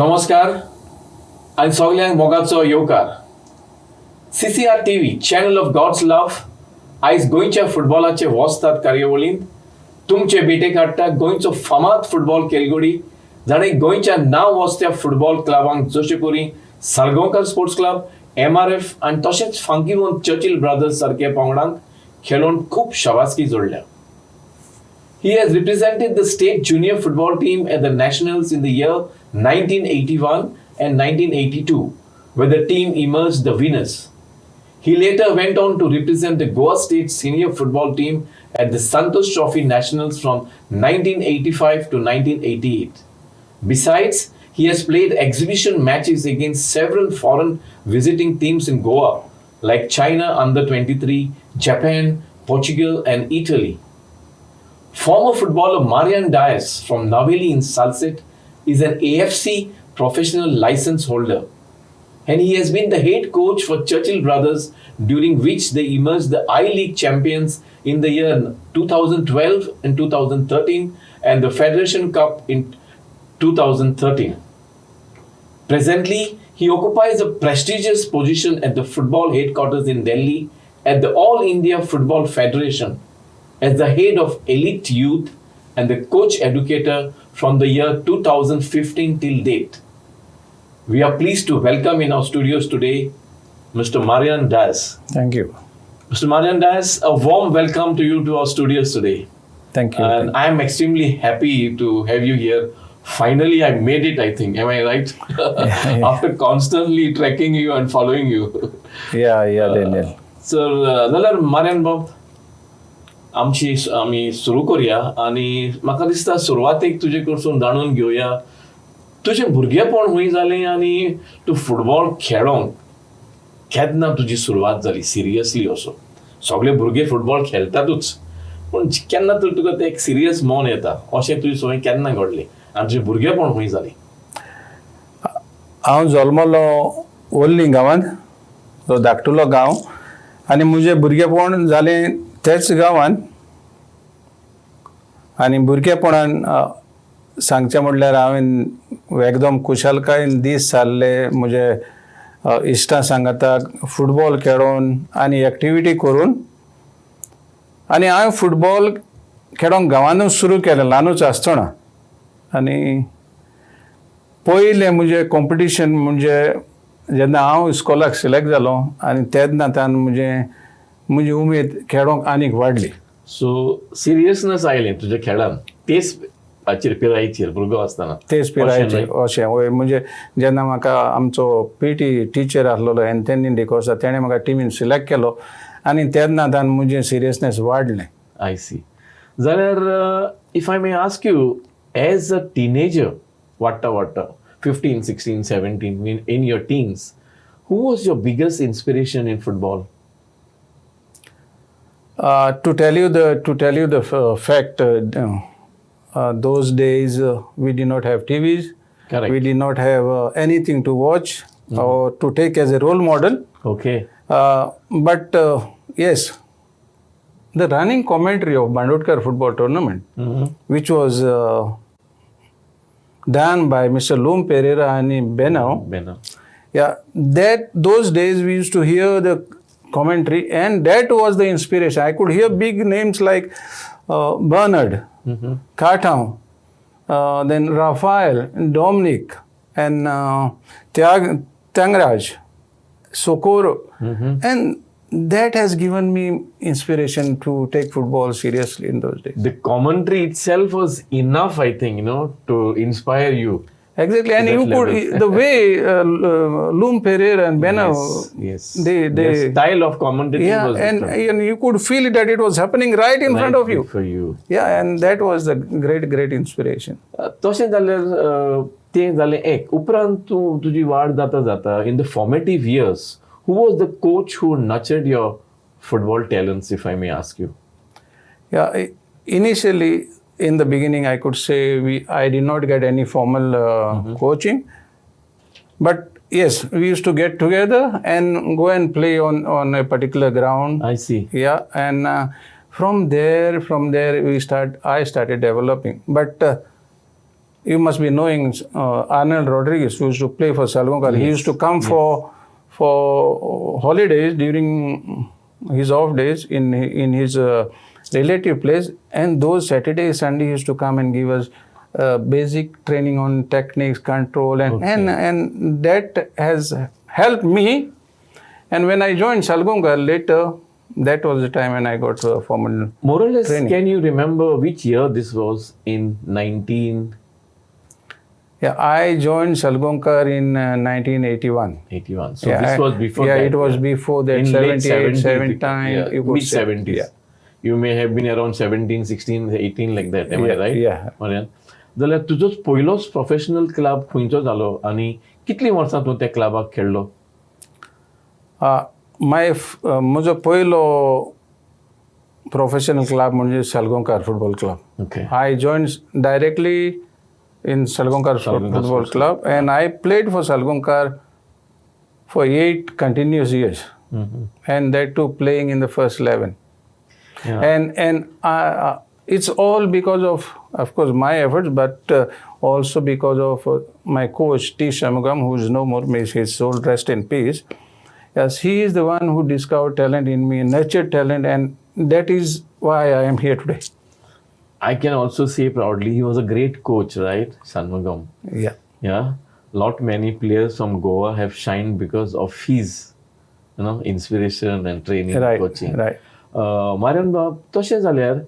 नमस्कार आणि सगळ्यांक मोगाचो येवकार. CCR TV channel of God's love आयज गोंयच्या फुटबॉलाचे वस्ताद कार्यावळींत तुमचे भेटेक हाडटा गोंयचो फामाद फुटबॉल खेळगडी जाणे गोंयच्या नांव वसत्या फुटबॉल क्लबांक जशे करून साळगांवकर स्पोर्ट्स क्लब, MRF आनी तशेंच फांकीवन चर्चिल ब्रदर्स सारख्या पंगडांक खेळून खूब शाबासकी जोडल्या. He has represented the state junior football team at the nationals in the year 1981 and 1982, where the team emerged the winners. He later went on to represent the Goa state senior football team at the Santosh Trophy nationals from 1985 to 1988. Besides, he has played exhibition matches against several foreign visiting teams in Goa, like China under 23, Japan, Portugal, and Italy. Former footballer Mariano from Naveli in Salset is an AFC professional license holder, and he has been the head coach for Churchill Brothers, during which they emerged the I-League champions in the year 2012 and 2013 and the Federation Cup in 2013. Presently, he occupies a prestigious position at the football headquarters in Delhi at the All India Football Federation as the head of elite youth and the coach educator from the year 2015 till date. We are pleased to welcome in our studios today Mr. Mariano. Thank you. Mr. Mariano, a warm welcome to you to our studios today. Thank you. And I am extremely happy to have you here. Finally, I made it, I think. Am I right? Yeah. After constantly tracking you and following you. Yeah, Daniel. So, Mariano, आम्ही सुरू करूया आणि म्हाका दिसता सुरवातेक तुजे कडसून जाणून घेवया तुजें भुरगेपण खूंय जालें आनी तूं फुटबॉल खेळोंक केन्ना तुजी सुरवात जाली सिरियसली असो. सगळे भुरगे फुटबॉल खेळटातूच पूण केन्ना तर तुका तें एक सिरियस मन येता अशें तुजी संवय केन्ना घडलें आनी तुजें भुरगेपण खूंय जालें? हांव जल्मलो ओल्ली गांवांत, तो धाकटुलो गांव, आनी म्हजें भुरगेपण जालें तेच गांवांत. आनी भुरगेपणान सांगचें म्हणल्यार हांवें एकदम खुशालकायेन दीस सारले म्हजे इश्टां सांगाताक फुटबॉल खेळोन आनी एक्टिविटी करून. आनी हांवें फुटबॉल खेळोंक गांवांतूच सुरू केलें ल्हानूच आसतना. आनी पयलें म्हजें कॉम्पिटिशन म्हणजे जेन्ना हांव इस्कॉलाक सिलेक्ट जालो आनी तेन्नाच्यान म्हजी उमेद खेळोंक आनीक वाडली. सो सिरियसनेस आयलें तुज्या खेळान तेच हाचेर पिरायेचेर भुरगो आसतना? तेच पिरायेचेर अशें म्हणजे जेन्ना म्हाका आमचो PT टिचर आसलेलो एन्थनी डिकोसा तेणें म्हाका टिमीन सिलेक्ट केलो आनी तेन्नाच्यान म्हजें सिरियसनेस वाडलें. I see. जाल्यार if I may ask you as a teenager वाडटा 15, 16, 17 in your teens, who was your biggest inspiration in football? To tell you the fact, those days we did not have TVs. Correct. We did not have anything to watch or to take as a role model. Okay. But yes, the running commentary of Bandodkar football tournament, which was done by Mr. Lum Pereira and Benau. Yeah, those days we used to hear the commentary, and that was the inspiration. I could hear big names like Bernard, Kartau, then Rafael, Dominic, and Tangraj, Socorro, and that has given me inspiration to take football seriously in those days. The commentary itself was enough, I think, to inspire you. Exactly, and you could the way Lum Pereira and Benau, yes, they their style of commentary was and different. you could feel that it was happening right in front of you. For you. Yeah, and that was the great inspiration. तशें जाल्यार तें जालें एक. उपरांत तूं तुजी वाड जाता in the formative years, who was the coach who nurtured your football talents, if I may ask you? Yeah, initially, in the beginning, I could say I did not get any formal coaching, but yes, we used to get together and go and play on a particular ground. I see. Yeah, and from there I started developing. But you must be knowing Arnold Rodriguez, who used to play for Salgonkar. He used to come for holidays during his off days in his relative place, and those Saturday, Sunday he used to come and give us basic training on techniques, control, and that has helped me. And when I joined Salgonkar later, that was the time when I got formal More or less, training. can you remember which year this was in 1981? Yeah, I joined Salgonkar in 1981. So this was before yeah, that. it was before that, In 78, 70s, 79, you could mid say. 70s. Yeah. You may have been around 17, 16, 18 like that. Am I right? Yeah. Marian? जाल्यार तुजो पयलोच professional club खंयचो जालो आनी कितलीं वर्सां तूं त्या क्लबाक खेळ्ळो? म्हजो पयलो प्रोफेशनल क्लब म्हणजे Salgonkar Football Club. Okay. I joined directly in Salgonkar Football Club, and I played for Salgonkar for 8 continuous years, and that too playing in the first 11. Yeah. And it's all because of course, my efforts, but also because of my coach T. Shamugam, who is no more, may his soul rest in peace. Yes, he is the one who discovered talent in me, nurtured talent, and that is why I am here today. I can also say proudly he was a great coach, right? Shanmugam. Yeah. Yeah. Many players from Goa have shined because of his, inspiration and training, coaching. Right. Marian बाब, तशें जाल्यार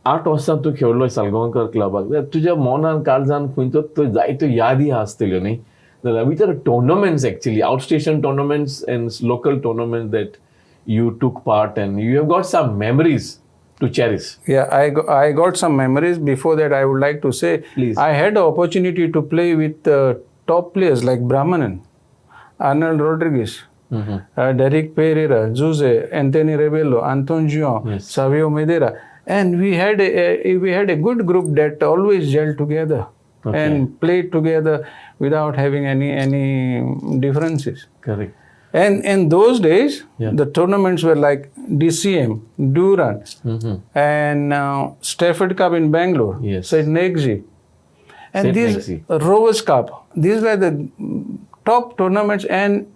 8 वर्सां तूं खेळ्ळो सालगांवकर क्लबाक. तुज्या मोनान काळजान खंयचो तो जायत्यो यादी आसतल्यो न्ही? जाल्यार which are tournaments actually, outstation tournaments and local tournaments that you took part, and you have got some memories to cherish. Yeah, I got some memories. Before that, I would like to say, Please. I had the opportunity to play with top players like Brahmanan, Arnold Rodriguez, Derek Pereira, Souza, Anthony Rebello, Antonio, Savio Medera, and we had a good group that always gelled together and played together without having any differences. Correct. And in those days, the tournaments were like DCM, Duran, and Stafford Cup in Bangalore, St. Nexi, and these Rovers Cup. These were the top tournaments, and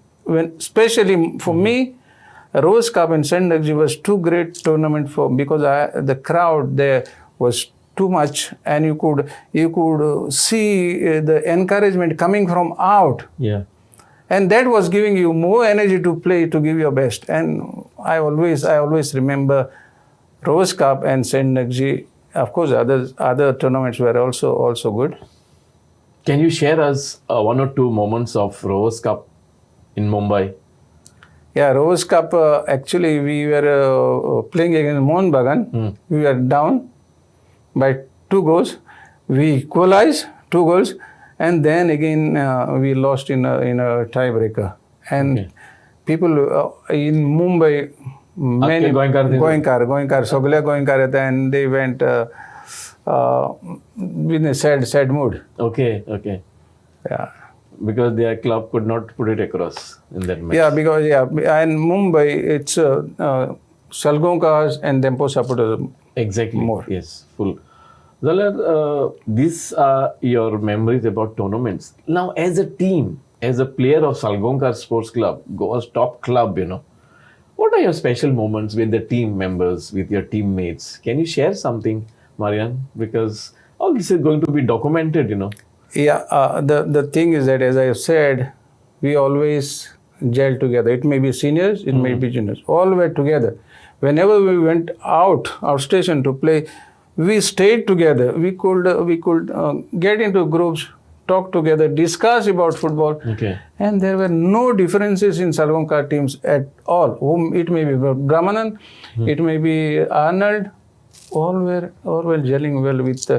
especially for me, Rovers Cup and St. Nexi was 2 great tournaments because the crowd there was too much, and you could see the encouragement coming from out. Yeah. And that was giving you more energy to play, to give your best. And I always remember Rovers Cup and St. Nexi. Of course, other tournaments were also good. Can you share us 1 or 2 moments of Rovers Cup in Mumbai? Yeah, Rovers Cup, actually we were playing against Mohun Bagan. We were down by 2 goals. We equalized 2 goals. And then again, we lost in a tiebreaker. And people in Mumbai, many Goychea, Sogle Goychea, and they went in a sad mood. Okay. Yeah. Because their club could not put it across in that match. Yeah, because and Mumbai, it's Salgonkars and Dempo supporters. Exactly. More. Yes, full. Zalar, these are your memories about tournaments. Now, as a team, as a player of Salgonkar Sports Club, Goa's top club, what are your special moments with the team members, with your teammates? Can you share something, Marian? Because all this is going to be documented, Yeah, the thing is that, as I have said, we always gel together. It may be seniors, it may be juniors. All were together. Whenever we went outstation to play, we stayed together. We could get into groups, talk together, discuss about football. Okay. And there were no differences in Salgonkar teams at all. Whom it may be Brahmanan, it may be Arnold. All were gelling well with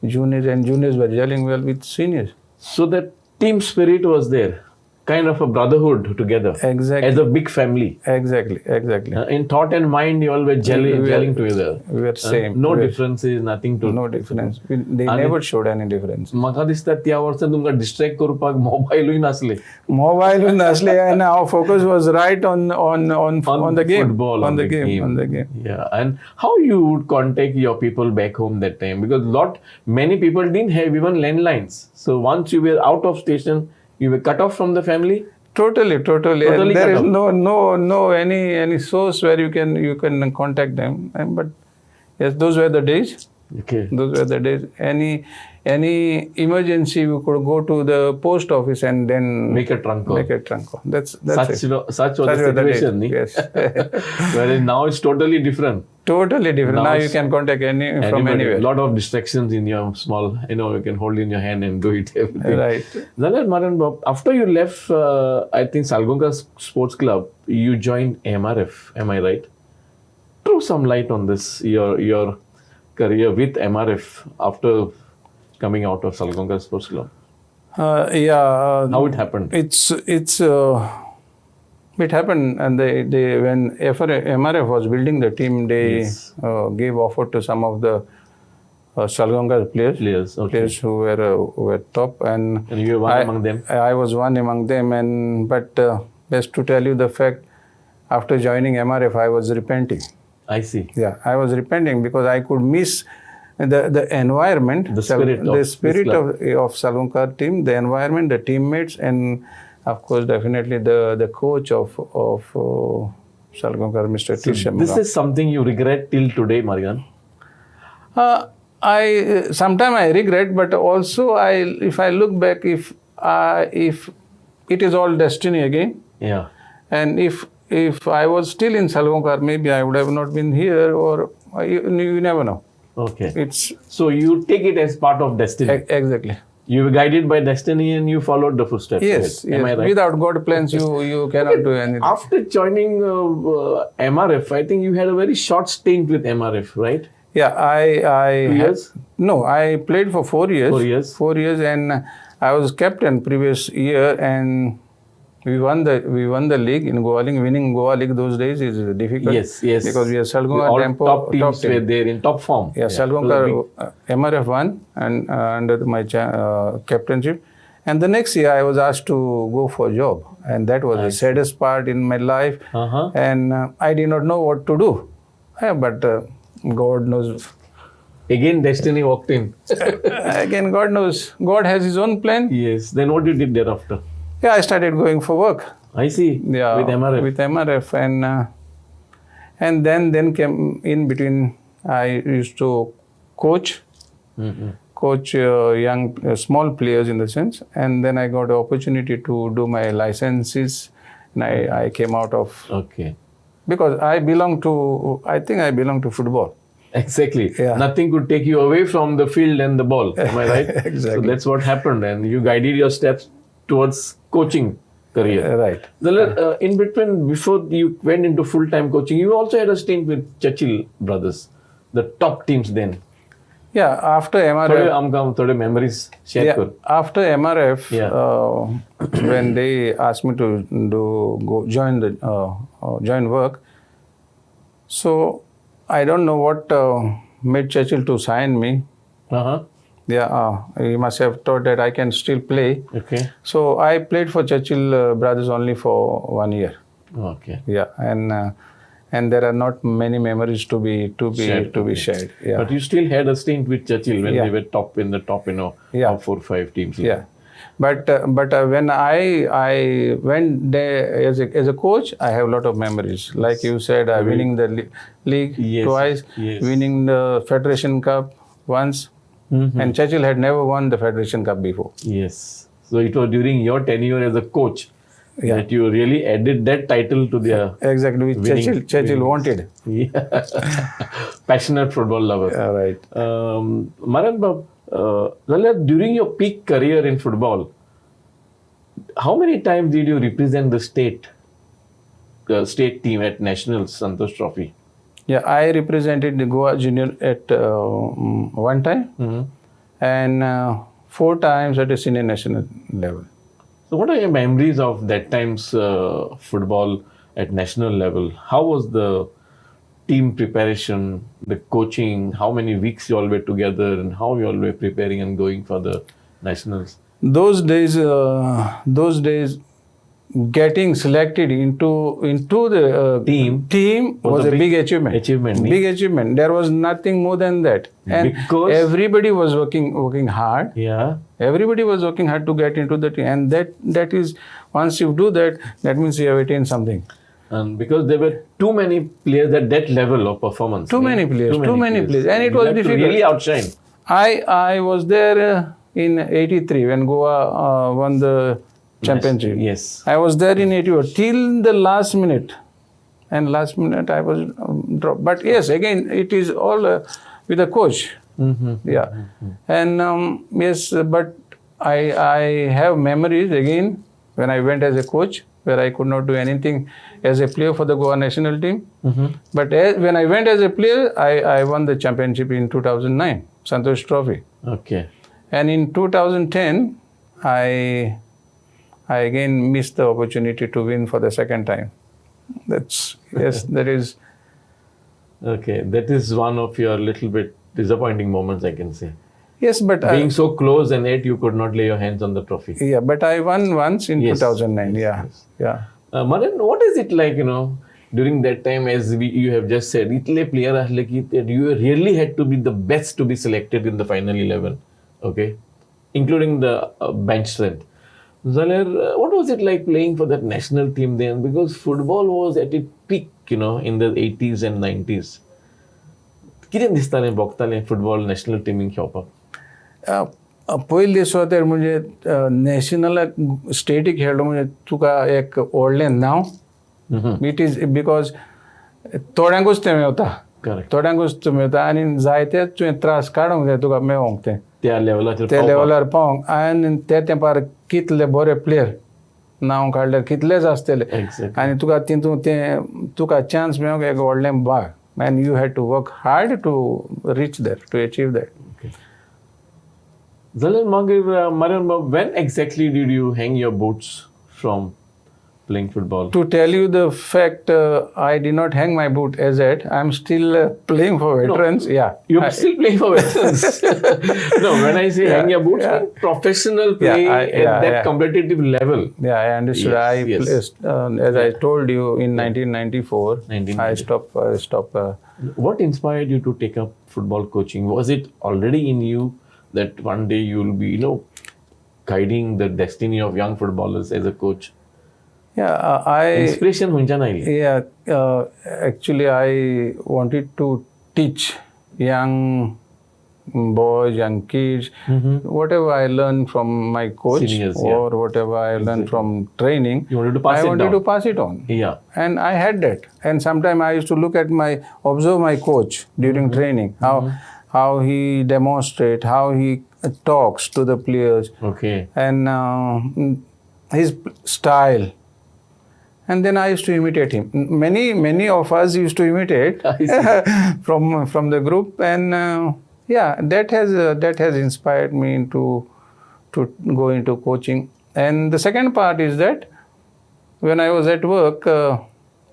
juniors, and juniors were gelling well with seniors. So that team spirit was there. kind of a brotherhood together. Exactly. As a big family. Exactly. In thought and mind, you always gelling together. We were same. No differences, nothing to. No difference. They And never showed any difference. म्हाका दिसता त्या वर्सान तुमकां distract करपाक मोबायलूय नासले. Mobile and Ashley, and our focus was right on the game. Football, on the game. Yeah, and how you would contact your people back home that time? Because many people didn't have even landlines. So once you were out of station, you were cut off from the family. Totally. And there cut is off. no any source where you can contact them. But yes, those were the days. Okay. Those were the days. Any emergency, we could go to the post office and then Make a trunk call. That's Such it. such was the situation. days. Yes. Whereas now it's totally different. Totally different. Now you it's can contact from anywhere. A lot of distractions in your small, you can hold in your hand and do it everything. Right. Then Mariano, after you left, I think Salgonga Sports Club, you joined MRF. Am I right? Throw some light on this. Your career with MRF after coming out of Salgonga Sports Club. How it happened? It happened, and they when MRF was building the team, they gave offer to some of the Salgonga players who were top, and you were one among them. I was one among them, but best to tell you the fact, after joining MRF, I was repenting. I see. Yeah, I was repenting because I could miss the environment, the spirit of Salgonga team, the environment, the teammates, and of course, definitely the coach of Salgonga, Mr. Tisham. This is something you regret till today, Mariano? Sometimes I regret, but also if I look back, if it is all destiny again. Yeah. And if I was still in Salgonga, maybe I would have not been here, or you never know. Okay. So you take it as part of destiny. Exactly. You were guided by destiny and you followed the footsteps. Yes. Am I right? Without God plans, you cannot do anything. After joining MRF, I think you had a very short stint with MRF, right? Yeah, 2 years? No, I played for 4 years. 4 years. 4 years, and I was captain previous year, and we won the league in Goa League. Winning Goa League those days is difficult. Yes. Because we are Salgonga all Tempo. top teams were there in top form. Yeah, Salgonga MRF won and under my captainship. And the next year I was asked to go for a job, and that was the saddest part in my life. And I did not know what to do. But God knows. Again, destiny walked in. Again, God knows. God has His own plan. Yes. Then what you did thereafter? Yeah, I started going for work. I see. Yeah, with MRF. With MRF, and then came in between. I used to coach young small players in the sense, and then I got the opportunity to do my licenses, and I came out of. Okay. Because I think I belong to football. Exactly. Yeah. Nothing could take you away from the field and the ball. Am I right? Exactly. So that's what happened, and you guided your steps towards coaching career. Right. In between, before you went into full-time coaching, you also had a stint with Churchill brothers, the top teams then. Yeah, after MRF. Thode memories share kar. After MRF, when they asked me to join work, so I don't know what made Churchill to sign me. Yeah, he must have thought that I can still play. Okay. So I played for Churchill brothers only for 1 year. Okay. Yeah, and there are not many memories to be shared. Yeah. But you still had a stint with Churchill when they were top, top 4 or 5 teams. Yeah. But when I went there as a coach, I have a lot of memories. Like you said, winning the league twice, winning the Federation Cup once. And Churchill had never won the Federation Cup before. Yes. So it was during your tenure as a coach that you really added that title to their exactly which Churchill wanted. Yeah. Passionate football lover. Right. Mariano, during your peak career in football, how many times did you represent the state team at Nationals Santosh Trophy? Yeah, I represented the Goa Junior at one time, and 4 times at a senior national level. So what are your memories of that time's football at national level? How was the team preparation, the coaching, how many weeks you all were together and how you all were preparing and going for the nationals? Those days, getting selected into the team was a big achievement. Big achievement. There was nothing more than that, and Because- everybody was working hard. Yeah. Everybody was working hard to get into the team, and that is, once you do that, that means you have attained something. And because there were too many players at that level of performance. Too many players, and it You was had to difficult. really outshine. I was there in '83 when Goa won the championship. Yes. I was there in '84 till the last minute, and last minute I was dropped. But yes, again it is all with a coach. Yeah, and yes, but I have memories again when I went as a coach, where I could not do anything as a player for the Goa national team. But when I went as a player, I won the championship in 2009, Santosh Trophy. Okay. And in 2010, I again missed the opportunity to win for the second time. That is. Okay, that is one of your little bit disappointing moments, I can say. Yes, but Being so close and yet you could not lay your hands on the trophy. yeah, but I won once in Yes. 2009. Yes. Yeah. Madan, what is it like, during that time, as you have just said, itle player ahle ki that you really had to be the best to be selected in the final 11, okay, including the bench strength. Zaler, what was it like playing for that national team then? Because football was at its peak, in the 80s and 90s. कितें दिसतालें भोगतालें football national टिमीक खेळपाक? पयलीं सुवातेर म्हणजे नॅशनलाक static खेळ्ळो म्हणजे तुका एक व्हडलें नांव. इट इज बिकॉज थोड्यांकूच तें मेवता. करेक्ट. थोड्यांकूच तें मेवता आनी जायते तुवें त्रास काडूंक जाय तुका मेळोंक तें. त्या लेवलाचेर त्या लेवलार पावोंक आनी त्या तेंपार कितले बरे प्लेयर नांव काडल्यार कितलेच आसतले. Exactly. आनी तुका तितून तुका चान्स मेळोंक एक व्हडलें भाग. And you had to work hard to reach there, to achieve that. Okay. Zaler, Mariano, when exactly did you hang your boots from playing football? To tell you the fact, I did not hang my boot as yet. I'm still playing for veterans. Yeah. You're still playing for veterans. No, when I say hang your boots, mean professional play at that competitive level. Yeah, I understood. Yes, As I told you, in 1994, I stopped. What inspired you to take up football coaching? Was it already in you that one day you will be, guiding the destiny of young footballers as a coach? Yeah, Inspiration huncha nahi. Yeah, actually, I wanted to teach young boys, young kids, whatever I learned from my coach, Seniors, or whatever I learned from training. You wanted to pass I it wanted down. to pass it on. Yeah. And I had that. And sometimes I used to observe my coach during training, how he demonstrates, how he talks to the players, Okay. and his style. And then I used to imitate him. Many of us used to imitate from the group, and that has inspired me to go into coaching. And the second part is that when I was at work,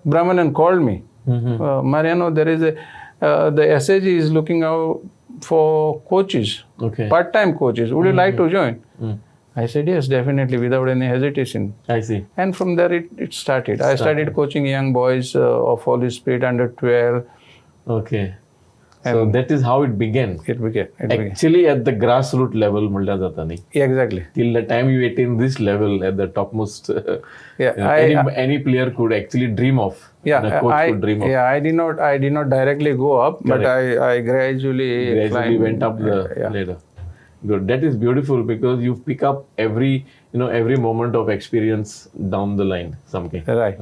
Brahmanan called me. Mariano, there is the SAG is looking out for coaches, Okay. part-time coaches. Would you like to join? I said yes, definitely, without any hesitation. I see. And from there it started. I started coaching young boys of Holy Spirit under 12. Okay. So that is how it began. It began. Actually, at the grassroot level, mulda jata nahi. Exactly. Till the time you attain this level at the topmost, Yeah, any player could actually dream of. The coach could dream of. Yeah, I did not directly go up, but I gradually climbed. Went up the ladder. Good. That is beautiful because you pick up every moment of experience down the line. Something. Right.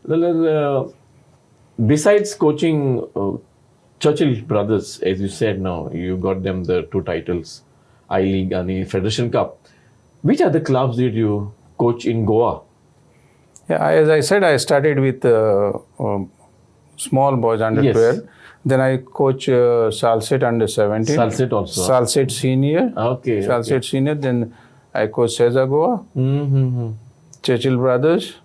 Well, besides coaching Churchill brothers, as you said now, you got them the 2 titles, I-League and the Federation Cup. Which other clubs did you coach in Goa? Yeah, as I said, I started with small boys under 12. Then I coach Salset under 17. Salset also. Salset senior. Okay. Salset senior. Then I coached Souza Goa, Churchill Brothers,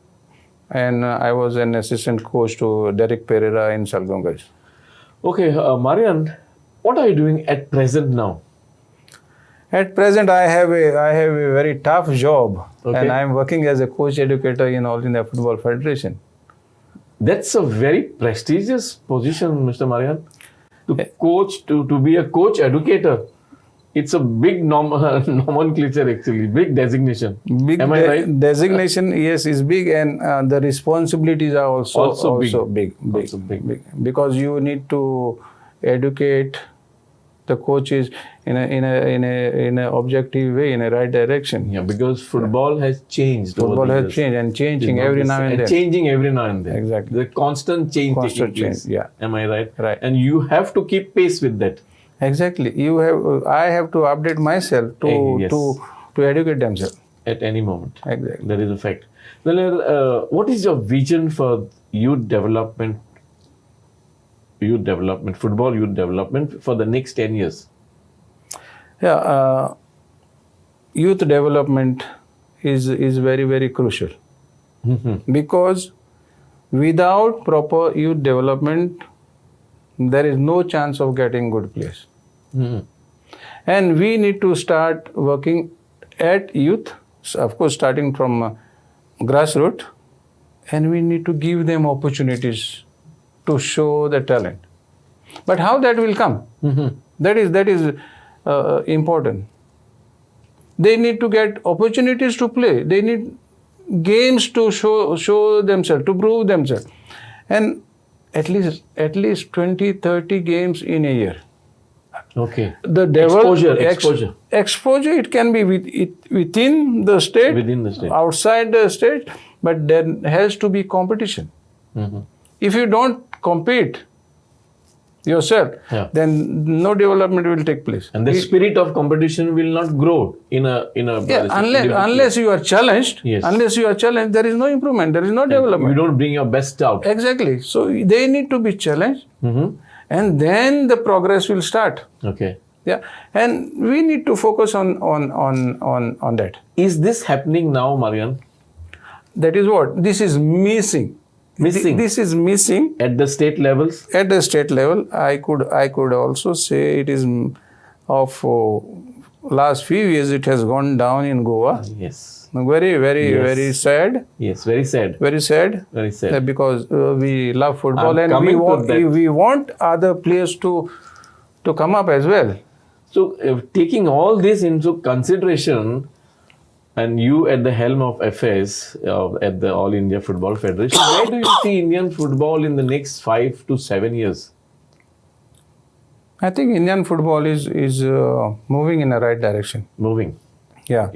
and I was an assistant coach to Derek Pereira in Salgongas. Okay, Marian, what are you doing at present now? At present, I have a very tough job, Okay. and I am working as a coach educator in All India Football Federation. That's a very prestigious position, Mr. Marian. To coach, to be a coach educator, it's a big nomenclature actually, big designation. Big Am I right? designation, yes, is big, and the responsibilities are also big. Also big. Because you need to educate the coaches in a objective way, in a right direction. Yeah, because football has changed. over Football the has years. changed and changing It's not every the now same. and then. Changing every now and then. Exactly. The constant change Constant taking place. change, yeah. Am I right? Right. And you have to keep pace with that. Exactly. I have to update myself Yes. to educate themselves. At any moment. Exactly. That is a fact. Then, what is your vision for youth development, football youth development for the next 10 years? Yeah, youth development is very, very crucial because without proper youth development, there is no chance of getting good players. And we need to start working at youth, of course, starting from grassroots, and we need to give them opportunities to show the talent. But how that will come? That is important. They need to get opportunities to play. They need games to show themselves, to prove themselves, and at least 20-30 games in a year. Okay. The exposure. It can be within the state, outside the state, but there has to be competition. If you don't compete yourself, then no development will take place. And the spirit of competition will not grow in a unless you are challenged. Yes. Unless you are challenged, there is no improvement. There is no development. You don't bring your best out. Exactly. So they need to be challenged, and then the progress will start. Okay. Yeah, and we need to focus on that. Is this happening now, Marian? That is what this is missing. This is missing at the state levels. At the state level, I could also say it is of last few years. It has gone down in Goa. Yes. Very sad. Yes, very sad. Very sad. Very sad. Because we love football and we want other players to come up as well. So, taking all this into consideration, and you at the helm of affairs at the All India Football Federation, where do you see Indian football in the next 5 to 7 years? I think Indian football is moving in the right direction. Moving. Yeah.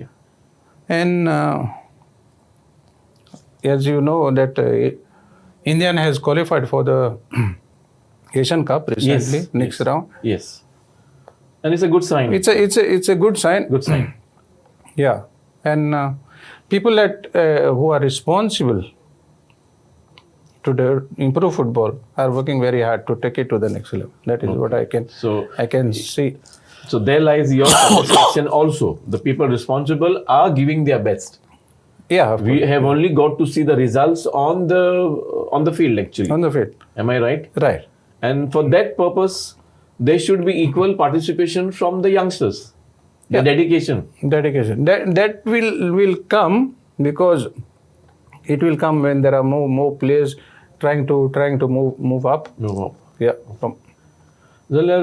And as you know that Indian has qualified for the Asian Cup recently, next round. Yes. And it's a good sign. It's a good sign. Good sign. Yeah. And people who are responsible to improve football are working very hard to take it to the next level. That is what I can see. So there lies your satisfaction also. The people responsible are giving their best. Yeah, we have only got to see the results on the field actually. On the field. Am I right? Right. And for that purpose, there should be equal participation from the youngsters. The dedication. That will come because it will come when there are more players trying to move up. Yeah. जाल्यार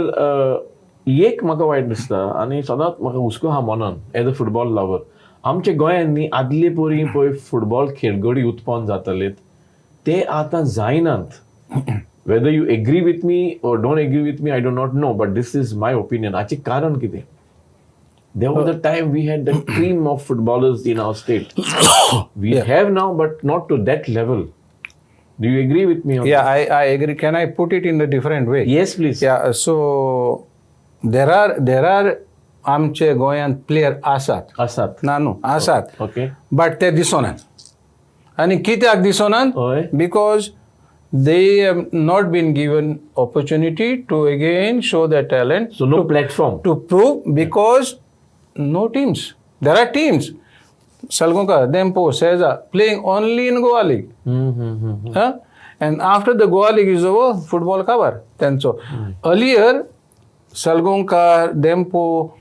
एक म्हाका वायट दिसता आनी सदांच म्हाका हुस्को हा मनान एज अ फुटबॉल लवर आमच्या गोंयांनी आदले परी पळय फुटबॉल खेळगडी उत्पन्न जाताले ते आतां जायनात. Whether you agree with me or don't agree with me, I do not know, but this is my opinion. हाचें कारण कितें? There was a time we had the cream of footballers in our state. We have now, but not to that level. Do you agree with me on that? I agree. Can I put it in a different way? Yes, please. Yeah, so there are आमचे गोंयांत player आसात. आसात. Okay. But ते दिसोनात. आनी कित्याक दिसोनात? Because they have not been given opportunity to again show their talent. So no platform. To prove because no teams. There are teams, Salgonka, Dempo, Souza, playing only in Goa League. Huh? And after the Goa League is over, football cover. Then so earlier, Salgonka, Dempo,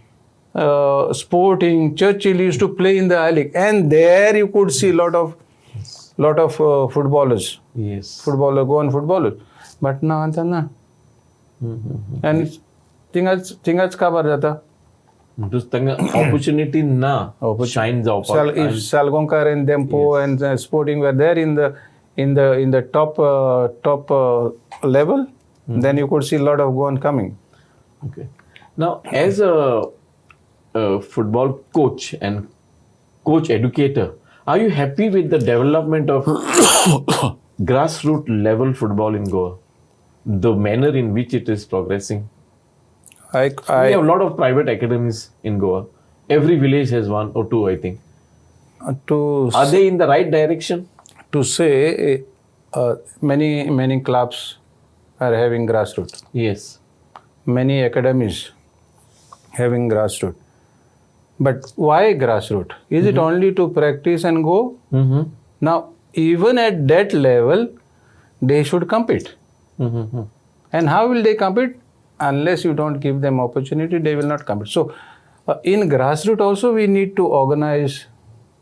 Sporting, Churchill used to play in the I League, and there you could see lot of footballers. Yes. Goan footballers. But now anta na. And thingach cover jata. Just opportunity na shines out. If Salgonkar and Dempo and Sporting were there in the top level, then you could see a lot of Goan coming. Okay. Now, as a football coach and coach educator, are you happy with the development of grassroots level football in Goa? The manner in which it is progressing? We have a lot of private academies in Goa. Every village has one or two, I think. Are they in the right direction? To say, many clubs are having grassroots. Yes. Many academies having grassroots. But why grassroots? Is it only to practice and go? Now, even at that level, they should compete. And how will they compete? Unless you don't give them opportunity, they will not compete. So, in grassroots also, we need to organize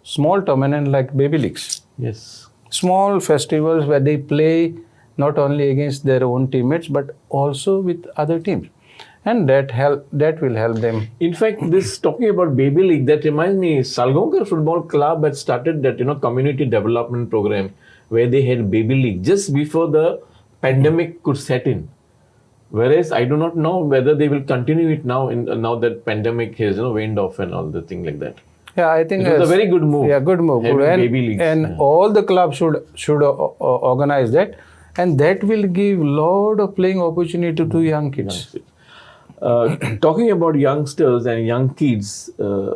small tournaments like baby leagues. Yes. Small festivals where they play not only against their own teammates, but also with other teams. And that will help them. In fact, this talking about baby league, that reminds me, Salgonkar Football Club had started that community development program where they had baby league just before the pandemic could set in. Whereas I do not know whether they will continue it now that pandemic has waned off and all the thing like that. Yeah, I think it was a very good move. Yeah, good move. And all the clubs should organize that, and that will give lot of playing opportunity to young kids. Talking about youngsters and young kids,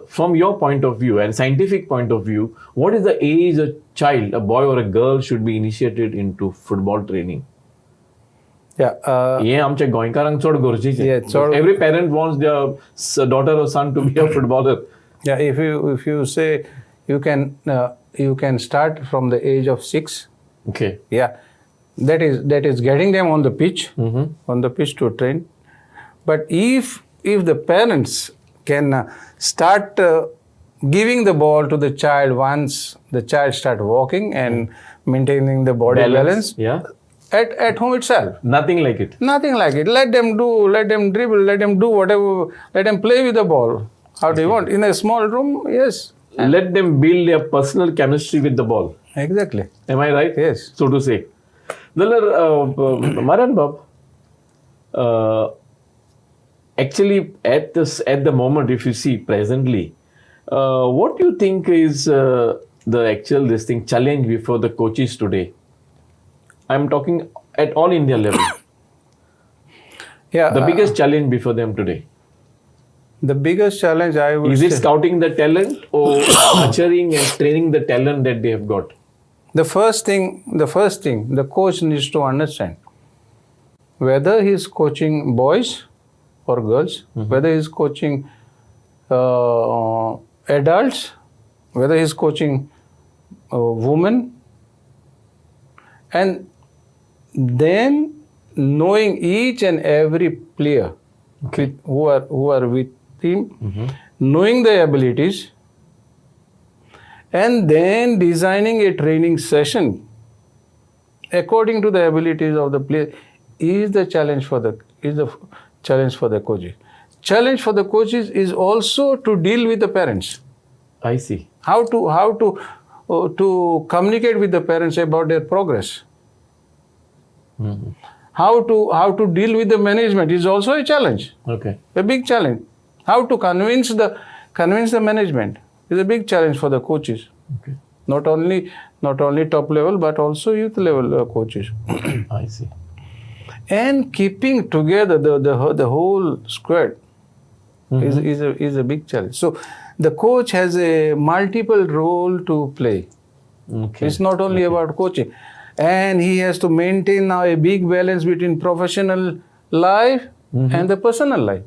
from your point of view and scientific point of view, what is the age a child, a boy or a girl, should be initiated into football training? Yeah. आमच्या गोंयकारांक चड गरजेचें. Every parent wants their daughter or son to be a footballer. Yeah, if you say you can start from the age of 6. Okay. Yeah, that is getting them on the pitch, to train. But if the parents can start giving the ball to the child once the child start walking and maintaining the body balance. Yeah. At home itself. Nothing like it. Let them dribble, let them do whatever, let them play with the ball. How do you want? In a small room, yes. Let them build their personal chemistry with the ball. Exactly. Am I right? Yes. So to say. Mariano, actually at the moment, if you see presently, what do you think is the actual challenge before the coaches today? I'm talking at all India level. Yeah. The biggest challenge before them today. The biggest challenge I would say. Is it scouting the talent or nurturing and training the talent that they have got? The first thing, the coach needs to understand whether he is coaching boys or girls, whether he is coaching adults, whether he is coaching women, and then knowing each and every player who are with him, knowing the abilities, and then designing a training session according to the abilities of the player is the challenge for the coaches. Challenge for the coaches is also to deal with the parents. I see. How to communicate with the parents about their progress. How to deal with the management is also a challenge. Okay. A big challenge. How to convince the management is a big challenge for the coaches. Okay. Not only top level but also youth level coaches. I see. And keeping together the whole squad is a big challenge. So the coach has a multiple role to play. Okay. It's not only about coaching. And he has to maintain now a big balance between professional life and the personal life.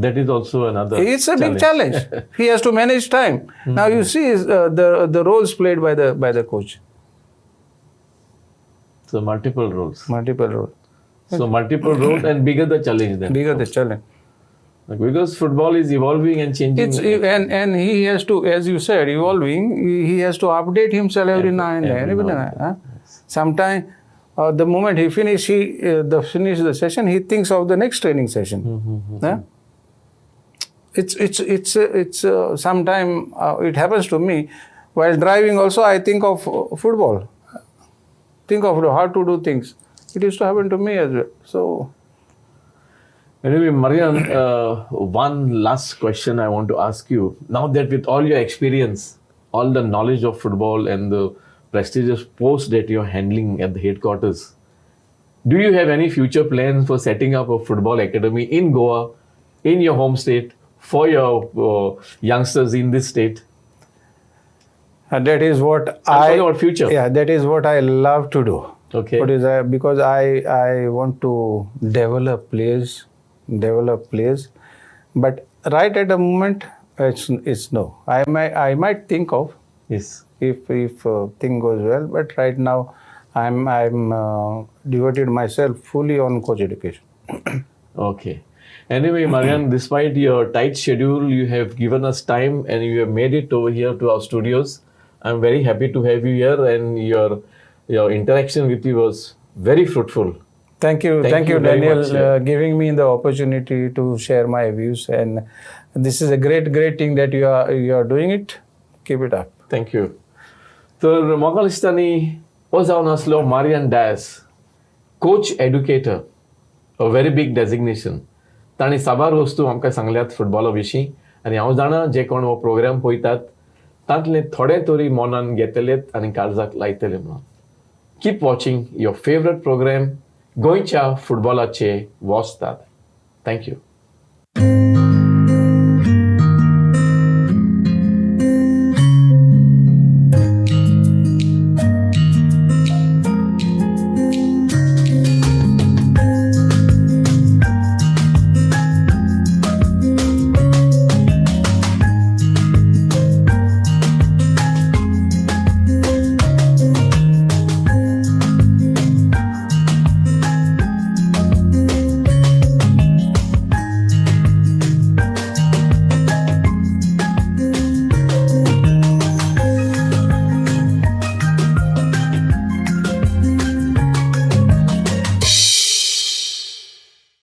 That is also another It's a big challenge. He has to manage time. Now you see the roles played by the coach. So multiple roles. Multiple roles. So multiple roles and bigger the challenge then. Bigger the challenge. Like, because football is evolving and changing. And he has to, as you said, evolving. He has to update himself every now and then. Sometimes, the moment he finish the session, he thinks of the next training session. Huh? It's sometimes it happens to me while driving. Also, I think of football. Think of how to do things. It used to happen to me as well. So. Anyway, Marian, one last question I want to ask you. Now that with all your experience, all the knowledge of football and the prestigious post that you're handling at the headquarters, do you have any future plans for setting up a football academy in Goa, in your home state, for your youngsters in this state? That is what I'm talking about future. Yeah, that is what I love to do. Okay. Because I want to develop players, but right at the moment it's no. I might think of Yes. if thing goes well, but right now I'm devoted myself fully on coach education. Okay. Anyway, Marian, despite your tight schedule, you have given us time and you have made it over here to our studios. I'm very happy to have you here, and your interaction with you was very fruitful. Thank you, Thank you very Daniel, much, giving me the opportunity to share my views. And this is a great thing that you are doing it. Keep it up. Thank you. तर म्हाका दिसता न्ही हो जावन आसलो Marian Dias, coach educator, a very big designation. तांणी साबार वस्तू आमकां सांगल्यात फुटबॉला विशीं, आनी हांव जाणा जे कोण हो प्रोग्राम पळयतात तांतले थोडे तरी मनान घेतलेत आनी काळजाक लायतले म्हणून. Keep watching your favourite programme गोंयच्या फुटबॉलाचे वॉस्ताद. Thank you.